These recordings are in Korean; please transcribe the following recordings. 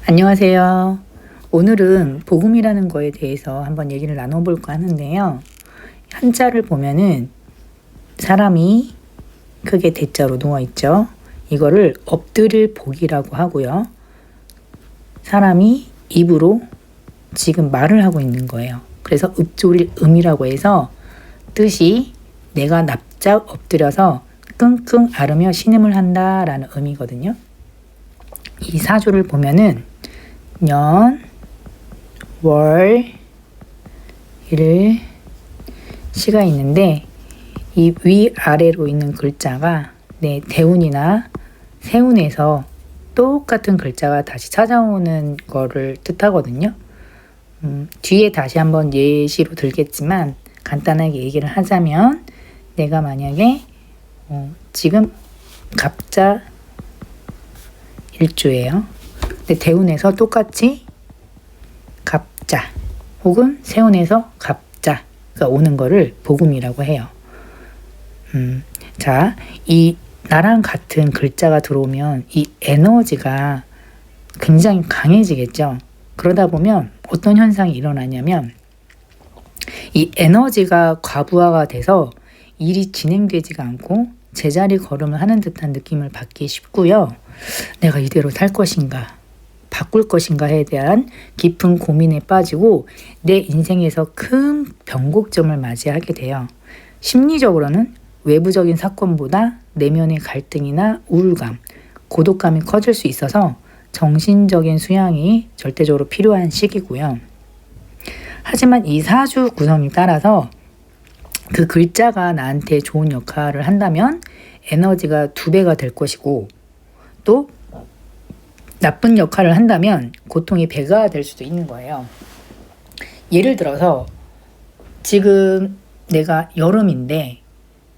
안녕하세요. 오늘은 복음이라는 거에 대해서 한번 얘기를 나눠볼까 하는데요. 한자를 보면은 사람이 크게 대자로 누워있죠. 이거를 엎드릴 복이라고 하고요. 사람이 입으로 지금 말을 하고 있는 거예요. 그래서 읊조릴 음이라고 해서 뜻이 내가 납작 엎드려서 끙끙 앓으며 신음을 한다라는 의미거든요. 이 사주를 보면은 년, 월, 일, 시가 있는데 이 위아래로 있는 글자가 대운이나 세운에서 똑같은 글자가 다시 찾아오는 거를 뜻하거든요. 뒤에 다시 한번 예시로 들겠지만 간단하게 얘기를 하자면 내가 만약에 지금 갑자 일주예요. 근데 대운에서 똑같이 갑자 혹은 세운에서 갑자가 오는 거를 복음이라고 해요. 자, 이 나랑 같은 글자가 들어오면 이 에너지가 굉장히 강해지겠죠. 그러다 보면 어떤 현상이 일어나냐면 이 에너지가 과부하가 돼서 일이 진행되지가 않고 제자리 걸음을 하는 듯한 느낌을 받기 쉽고요. 내가 이대로 살 것인가, 바꿀 것인가에 대한 깊은 고민에 빠지고 내 인생에서 큰 변곡점을 맞이하게 돼요. 심리적으로는 외부적인 사건보다 내면의 갈등이나 우울감, 고독감이 커질 수 있어서 정신적인 수양이 절대적으로 필요한 시기고요. 하지만 이 사주 구성에 따라서 그 글자가 나한테 좋은 역할을 한다면 에너지가 2배가 될 것이고 또 나쁜 역할을 한다면 고통이 배가 될 수도 있는 거예요. 예를 들어서 지금 내가 여름인데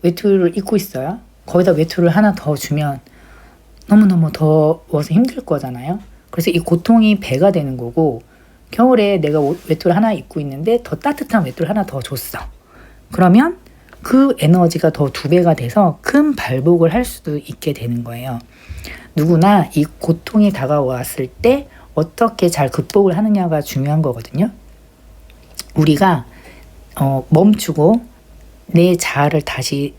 외투를 입고 있어요. 거기다 외투를 하나 더 주면 너무너무 더워서 힘들 거잖아요. 그래서 이 고통이 배가 되는 거고 겨울에 내가 외투를 하나 입고 있는데 더 따뜻한 외투를 하나 더 줬어. 그러면 그 에너지가 더 2배가 돼서 큰 발복을 할 수도 있게 되는 거예요. 누구나 이 고통이 다가왔을 때 어떻게 잘 극복을 하느냐가 중요한 거거든요. 우리가 멈추고 내 자아를 다시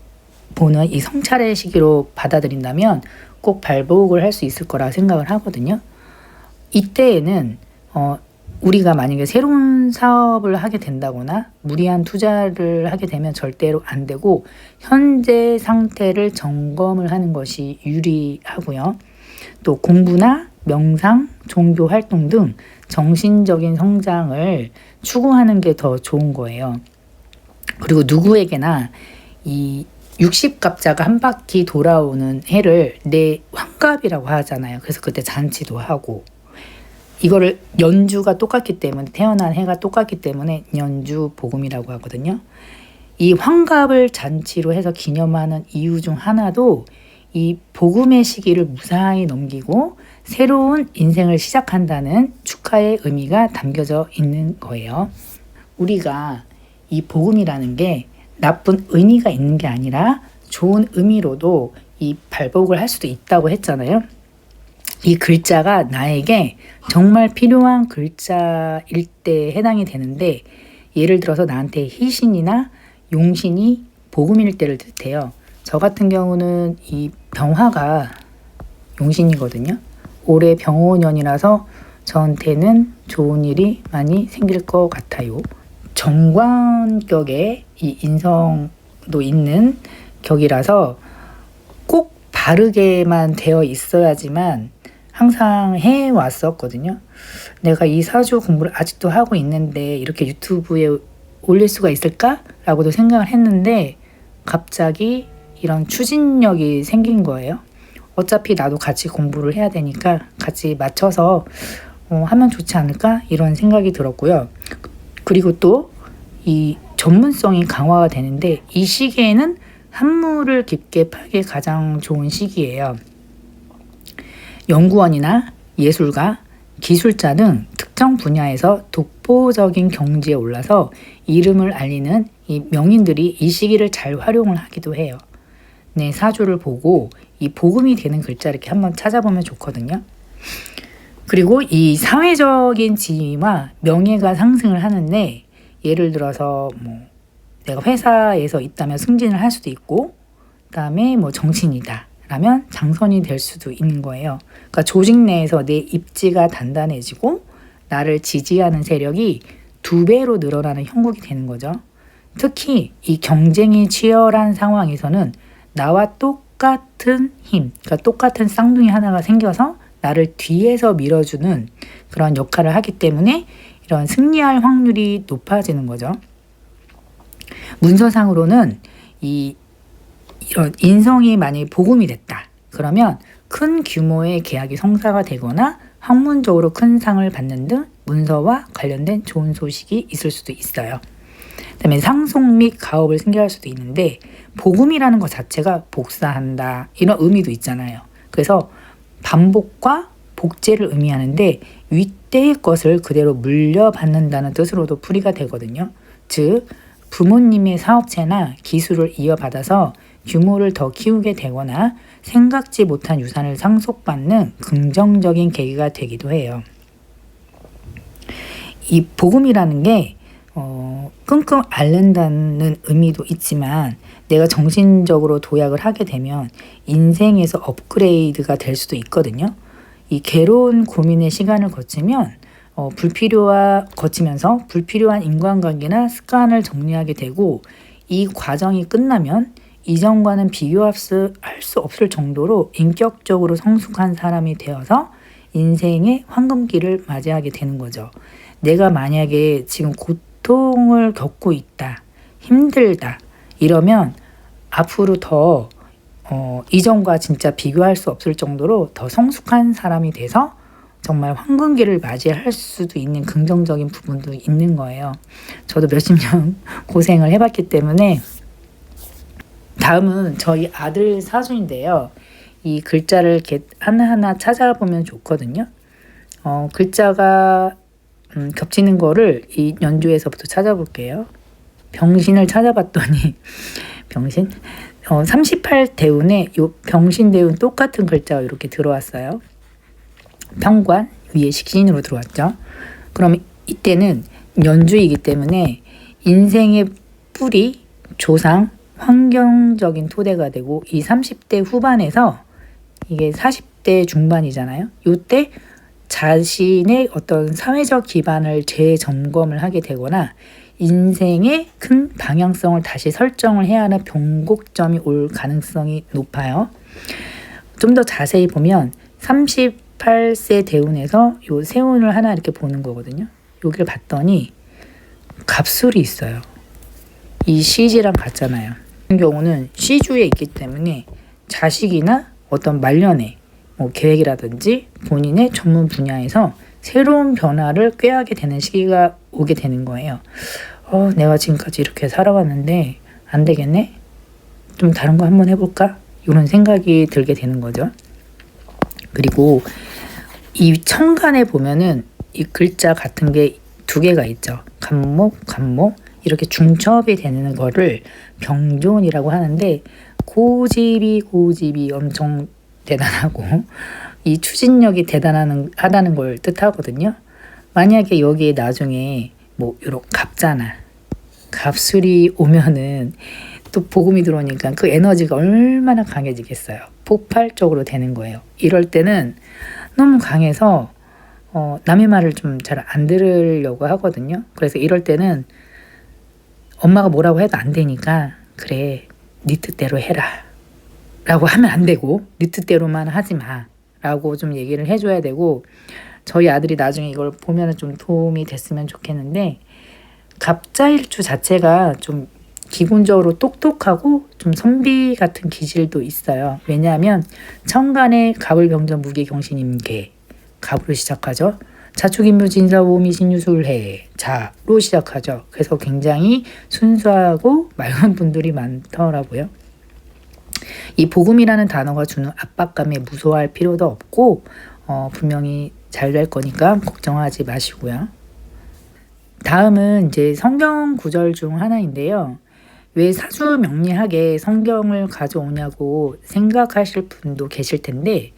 보는 이 성찰의 시기로 받아들인다면 꼭 발복을 할 수 있을 거라 생각을 하거든요. 이때에는 우리가 만약에 새로운 사업을 하게 된다거나 무리한 투자를 하게 되면 절대로 안 되고 현재 상태를 점검을 하는 것이 유리하고요. 또 공부나 명상, 종교 활동 등 정신적인 성장을 추구하는 게 더 좋은 거예요. 그리고 누구에게나 이 60갑자가 한 바퀴 돌아오는 해를 내 환갑이라고 하잖아요. 그래서 그때 잔치도 하고 이거를 연주가 똑같기 때문에 태어난 해가 똑같기 때문에 연주 복음이라고 하거든요. 이 환갑을 잔치로 해서 기념하는 이유 중 하나도 이 복음의 시기를 무사히 넘기고 새로운 인생을 시작한다는 축하의 의미가 담겨져 있는 거예요. 우리가 이 복음이라는 게 나쁜 의미가 있는 게 아니라 좋은 의미로도 이 발복을 할 수도 있다고 했잖아요. 이 글자가 나에게 정말 필요한 글자일 때 해당이 되는데 예를 들어서 나한테 희신이나 용신이 복음일 때를 뜻해요. 저 같은 경우는 이 병화가 용신이거든요. 올해 병호년이라서 저한테는 좋은 일이 많이 생길 것 같아요. 정관격의 이 인성도 있는 격이라서 꼭 바르게만 되어 있어야지만 항상 해왔었거든요. 내가 이 사주 공부를 아직도 하고 있는데 이렇게 유튜브에 올릴 수가 있을까? 라고도 생각을 했는데 갑자기 이런 추진력이 생긴 거예요. 어차피 나도 같이 공부를 해야 되니까 같이 맞춰서 하면 좋지 않을까? 이런 생각이 들었고요. 그리고 또 이 전문성이 강화가 되는데 이 시기에는 한물을 깊게 파기 가장 좋은 시기예요. 연구원이나 예술가, 기술자 등 특정 분야에서 독보적인 경지에 올라서 이름을 알리는 이 명인들이 이 시기를 잘 활용을 하기도 해요. 사주를 보고 이 복음이 되는 글자 이렇게 한번 찾아보면 좋거든요. 그리고 이 사회적인 지위와 명예가 상승을 하는데, 예를 들어서 뭐 내가 회사에서 있다면 승진을 할 수도 있고, 그다음에 뭐 정치인이다 라면 장선이 될 수도 있는 거예요. 그러니까 조직 내에서 내 입지가 단단해지고 나를 지지하는 세력이 2배로 늘어나는 형국이 되는 거죠. 특히 이 경쟁이 치열한 상황에서는 나와 똑같은 힘, 그러니까 똑같은 쌍둥이 하나가 생겨서 나를 뒤에서 밀어주는 그런 역할을 하기 때문에 이런 승리할 확률이 높아지는 거죠. 문서상으로는 이런 인성이 만약에 복음이 됐다. 그러면 큰 규모의 계약이 성사가 되거나 학문적으로 큰 상을 받는 등 문서와 관련된 좋은 소식이 있을 수도 있어요. 그다음에 상속 및 가업을 승계할 수도 있는데, 복음이라는 것 자체가 복사한다 이런 의미도 있잖아요. 그래서 반복과 복제를 의미하는데 윗대의 것을 그대로 물려받는다는 뜻으로도 풀이가 되거든요. 즉 부모님의 사업체나 기술을 이어받아서 규모를 더 키우게 되거나 생각지 못한 유산을 상속받는 긍정적인 계기가 되기도 해요. 이 복음이라는 게 끙끙 앓는다는 의미도 있지만, 내가 정신적으로 도약을 하게 되면 인생에서 업그레이드가 될 수도 있거든요. 이 괴로운 고민의 시간을 거치면서 불필요한 인간관계나 습관을 정리하게 되고, 이 과정이 끝나면 이전과는 비교할 수 없을 정도로 인격적으로 성숙한 사람이 되어서 인생의 황금기를 맞이하게 되는 거죠. 내가 만약에 지금 고통을 겪고 있다, 힘들다 이러면 앞으로 더 이전과 진짜 비교할 수 없을 정도로 더 성숙한 사람이 돼서 정말 황금기를 맞이할 수도 있는 긍정적인 부분도 있는 거예요. 저도 몇십 년 고생을 해봤기 때문에. 다음은 저희 아들 사주인데요. 이 글자를 이렇게 하나하나 찾아보면 좋거든요. 글자가 겹치는 거를 이 연주에서부터 찾아볼게요. 병신을 찾아봤더니 병신? 38대운에 요 병신대운 똑같은 글자가 이렇게 들어왔어요. 평관 위에 식신으로 들어왔죠. 그럼 이때는 연주이기 때문에 인생의 뿌리, 조상, 환경적인 토대가 되고, 이 30대 후반에서 이게 40대 중반이잖아요. 이때 자신의 어떤 사회적 기반을 재점검을 하게 되거나 인생의 큰 방향성을 다시 설정을 해야 하는 변곡점이 올 가능성이 높아요. 좀 더 자세히 보면 38세 대운에서 요 세운을 하나 이렇게 보는 거거든요. 여기를 봤더니 갑술이 있어요. 이 시지랑 같잖아요. 같은 경우는 시주에 있기 때문에 자식이나 어떤 말년에 계획이라든지 본인의 전문 분야에서 새로운 변화를 꾀하게 되는 시기가 오게 되는 거예요. 내가 지금까지 이렇게 살아왔는데 안 되겠네? 좀 다른 거 한번 해볼까? 이런 생각이 들게 되는 거죠. 그리고 이 천간에 보면은 이 글자 같은 게 2개가 있죠. 간목, 이렇게 중첩이 되는 거를 병존이라고 하는데, 고집이 엄청 대단하고 이 추진력이 대단하다는 걸 뜻하거든요. 만약에 여기에 나중에 뭐 이런 갑술이 오면은 또 복음이 들어오니까 그 에너지가 얼마나 강해지겠어요. 폭발적으로 되는 거예요. 이럴 때는 너무 강해서 남의 말을 좀 잘 안 들으려고 하거든요. 그래서 이럴 때는 엄마가 뭐라고 해도 안 되니까, 그래 네 뜻대로 해라 라고 하면 안 되고, 네 뜻대로만 하지 마 라고 좀 얘기를 해줘야 되고, 저희 아들이 나중에 이걸 보면 좀 도움이 됐으면 좋겠는데, 갑자일주 자체가 좀 기본적으로 똑똑하고 좀 선비 같은 기질도 있어요. 왜냐하면 천간에 갑을병전 무기경신임계, 갑으로 시작하죠. 자축인묘진사오미신유술해, 자로 시작하죠. 그래서 굉장히 순수하고 맑은 분들이 많더라고요. 이 복음이라는 단어가 주는 압박감에 무서워할 필요도 없고, 분명히 잘 될 거니까 걱정하지 마시고요. 다음은 이제 성경 구절 중 하나인데요. 왜 사주 명리학에 성경을 가져오냐고 생각하실 분도 계실 텐데,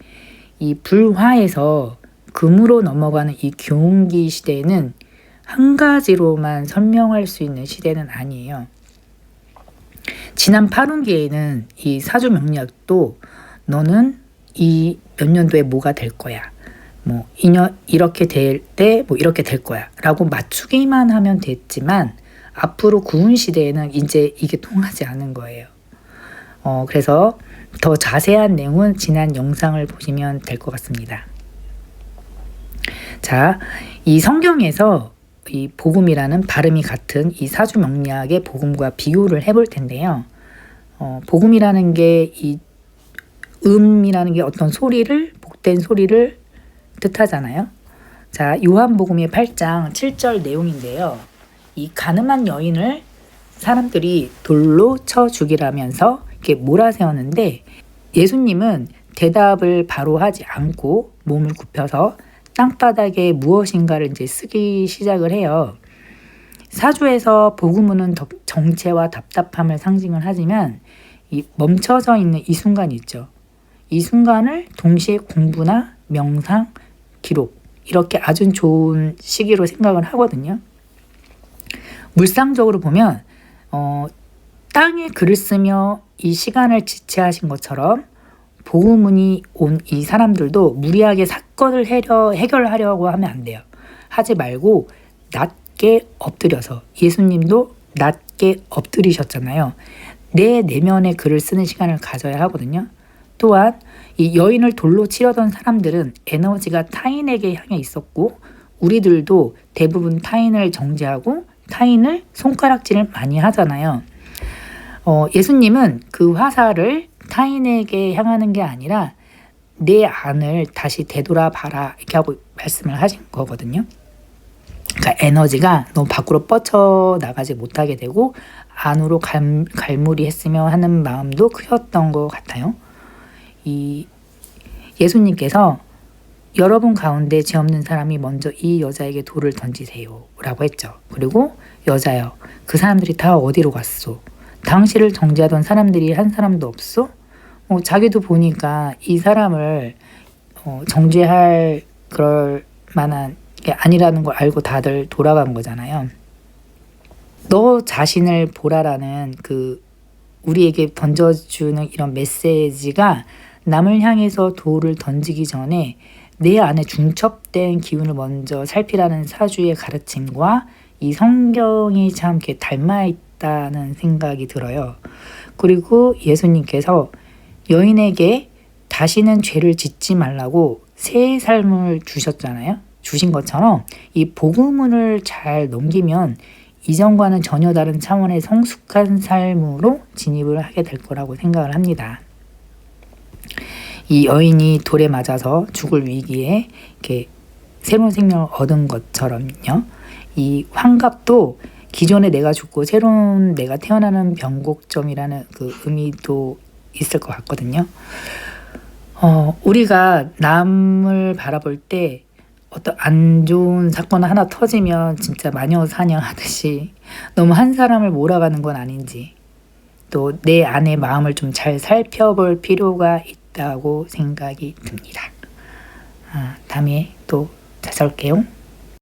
이 불화에서 금으로 넘어가는 이 교운기 시대에는 한 가지로만 설명할 수 있는 시대는 아니에요. 지난 8운기에는 이 사주 명리학도 너는 이 몇 년도에 뭐가 될 거야. 뭐 이렇게 될 때 뭐 이렇게 될 거야 라고 맞추기만 하면 됐지만 앞으로 구운 시대에는 이제 이게 통하지 않은 거예요. 그래서 더 자세한 내용은 지난 영상을 보시면 될 것 같습니다. 자, 이 성경에서 이 복음이라는 발음이 같은 이 사주 명리학의 복음과 비교를 해볼 텐데요. 복음이라는 게 이 음이라는 게 어떤 소리를, 복된 소리를 뜻하잖아요. 자, 요한복음의 8장 7절 내용인데요. 이 가늠한 여인을 사람들이 돌로 쳐 죽이라면서 이렇게 몰아세웠는데 예수님은 대답을 바로 하지 않고 몸을 굽혀서 땅바닥에 무엇인가를 이제 쓰기 시작을 해요. 사주에서 복음은 정체와 답답함을 상징을 하지만 이 멈춰져 있는 이 순간이 있죠. 이 순간을 동시에 공부나 명상, 기록 이렇게 아주 좋은 시기로 생각을 하거든요. 물상적으로 보면 땅에 글을 쓰며 이 시간을 지체하신 것처럼 복음문이 온 이 사람들도 무리하게 사건을 해결하려고 하면 안 돼요. 하지 말고 낮게 엎드려서 예수님도 낮게 엎드리셨잖아요. 내 내면의 글을 쓰는 시간을 가져야 하거든요. 또한 이 여인을 돌로 치려던 사람들은 에너지가 타인에게 향해 있었고 우리들도 대부분 타인을 정죄하고 타인을 손가락질을 많이 하잖아요. 예수님은 그 화살을 타인에게 향하는 게 아니라 내 안을 다시 되돌아봐라 이렇게 하고 말씀을 하신 거거든요. 그러니까 에너지가 너무 밖으로 뻗쳐나가지 못하게 되고 안으로 갈무리했으며 하는 마음도 크셨던 것 같아요. 이 예수님께서 여러분 가운데 죄 없는 사람이 먼저 이 여자에게 돌을 던지세요 라고 했죠. 그리고 여자여 그 사람들이 다 어디로 갔소? 당시를 정죄하던 사람들이 한 사람도 없소? 자기도 보니까 이 사람을 정죄할 그럴 만한 게 아니라는 걸 알고 다들 돌아간 거잖아요. 너 자신을 보라라는 그 우리에게 던져주는 이런 메시지가 남을 향해서 돌을 던지기 전에 내 안에 중첩된 기운을 먼저 살피라는 사주의 가르침과 이 성경이 참 이렇게 닮아 있다는 생각이 들어요. 그리고 예수님께서 여인에게 다시는 죄를 짓지 말라고 새 삶을 주셨잖아요. 주신 것처럼 이 복음을 잘 넘기면 이전과는 전혀 다른 차원의 성숙한 삶으로 진입을 하게 될 거라고 생각을 합니다. 이 여인이 돌에 맞아서 죽을 위기에 이렇게 새로운 생명을 얻은 것처럼요. 이 환갑도 기존에 내가 죽고 새로운 내가 태어나는 변곡점이라는 그 의미도 있을 것 같거든요. 우리가 남을 바라볼 때 어떤 안 좋은 사건 하나 터지면 진짜 마녀 사냥하듯이 너무 한 사람을 몰아가는 건 아닌지 또 내 안의 마음을 좀 잘 살펴볼 필요가 있다고 생각이 듭니다. 다음에 또 찾아올게요.